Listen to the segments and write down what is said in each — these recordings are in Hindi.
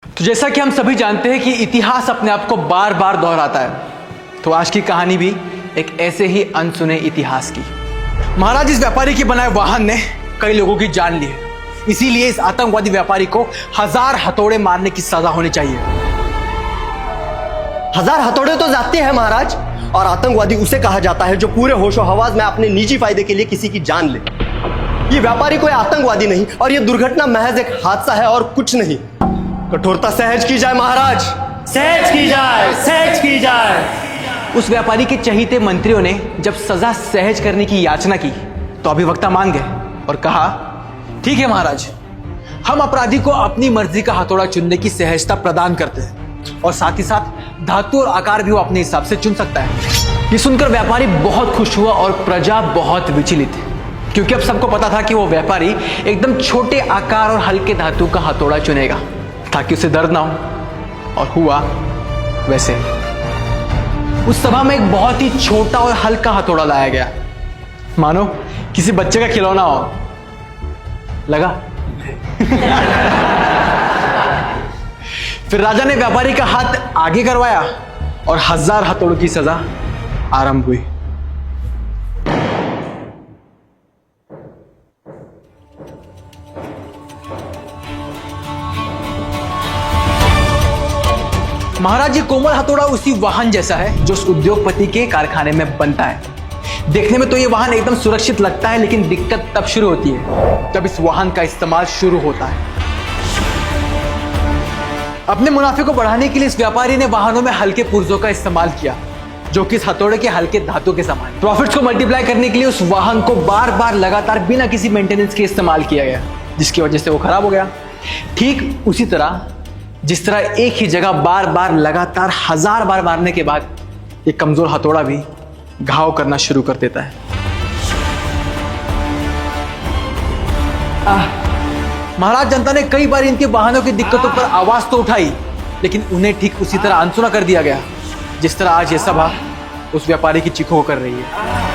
तो जैसा कि हम सभी जानते हैं कि इतिहास अपने आप को बार बार दोहराता है, तो आज की कहानी भी एक ऐसे ही अनसुने इतिहास की। महाराज, इस व्यापारी के बनाए वाहन ने कई लोगों की जान ली है, इसीलिए इस आतंकवादी व्यापारी को 1000 हथौड़े मारने की सजा होनी चाहिए। 1000 हथौड़े तो जाते हैं महाराज, और आतंकवादी उसे कहा जाता है जो पूरे होशो हवास में अपने निजी फायदे के लिए किसी की जान ले। ये व्यापारी कोई आतंकवादी नहीं, और ये दुर्घटना महज एक हादसा है और कुछ नहीं। कठोरता सहज की जाए महाराज, सहज की जाए, सहज की जाए। उस व्यापारी के चहीते मंत्रियों ने जब सजा सहज करने की याचना की तो अभिवक्ता मान गए और कहा, ठीक है महाराज, हम अपराधी को अपनी मर्जी का हथौड़ा चुनने की सहजता प्रदान करते हैं, और साथ ही साथ धातु और आकार भी वो अपने हिसाब से चुन सकता है। ये सुनकर व्यापारी बहुत खुश हुआ और प्रजा बहुत विचलित, क्योंकि अब सबको पता था कि वो व्यापारी एकदम छोटे आकार और हल्के धातु का हथौड़ा चुनेगा ताकि उसे दर्द ना हो। और हुआ वैसे। उस सभा में एक बहुत ही छोटा और हल्का हथौड़ा लाया गया, मानो किसी बच्चे का खिलौना हो। लगा? फिर राजा ने व्यापारी का हाथ आगे करवाया और 1000 हथौड़ों की सजा आरंभ हुई। महाराज, ये कोमल हथौड़ा उसी वाहन जैसा है जो उस उद्योगपति के कारखाने में बनता है। देखने में तो ये वाहन एकदम सुरक्षित लगता है, लेकिन दिक्कत तब शुरू होती है जब इस वाहन का इस्तेमाल शुरू होता है। अपने मुनाफे को बढ़ाने के लिए इस व्यापारी ने वाहनों में हल्के पुर्जों का इस्तेमाल किया, जो कि इस हथौड़े के हल्के धातु के समान। प्रॉफिट्स को मल्टीप्लाई करने के लिए उस वाहन को बार बार लगातार बिना किसी मेंटेनेंस के इस्तेमाल किया गया, जिसकी वजह से वो खराब हो गया। ठीक उसी तरह जिस तरह एक ही जगह बार बार लगातार 1000 बार मारने के बाद एक कमजोर हथौड़ा भी घाव करना शुरू कर देता है। महाराज, जनता ने कई बार इनके वाहनों की दिक्कतों पर आवाज तो उठाई, लेकिन उन्हें ठीक उसी तरह अनसुना कर दिया गया जिस तरह आज ये सभा उस व्यापारी की चीखों कर रही है।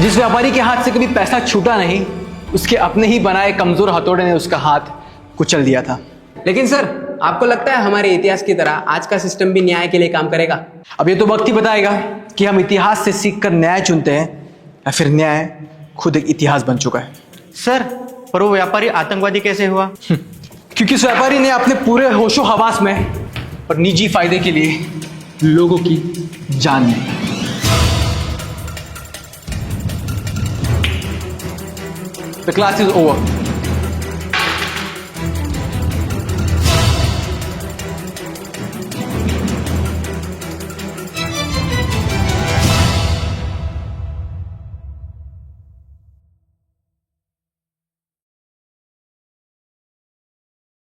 जिस व्यापारी के हाथ से कभी पैसा छूटा नहीं, उसके अपने ही बनाए कमजोर हथौड़े ने उसका हाथ कुचल दिया था। लेकिन सर, आपको लगता है हमारे इतिहास की तरह आज का सिस्टम भी न्याय के लिए काम करेगा? अब ये तो वक्त ही बताएगा कि हम इतिहास से सीखकर न्याय चुनते हैं या फिर न्याय खुद एक इतिहास बन चुका है। सर, पर वो व्यापारी आतंकवादी कैसे हुआ? क्योंकि उस व्यापारी ने अपने पूरे होशो हवास में और निजी फायदे के लिए लोगों की जान ली। The class is over.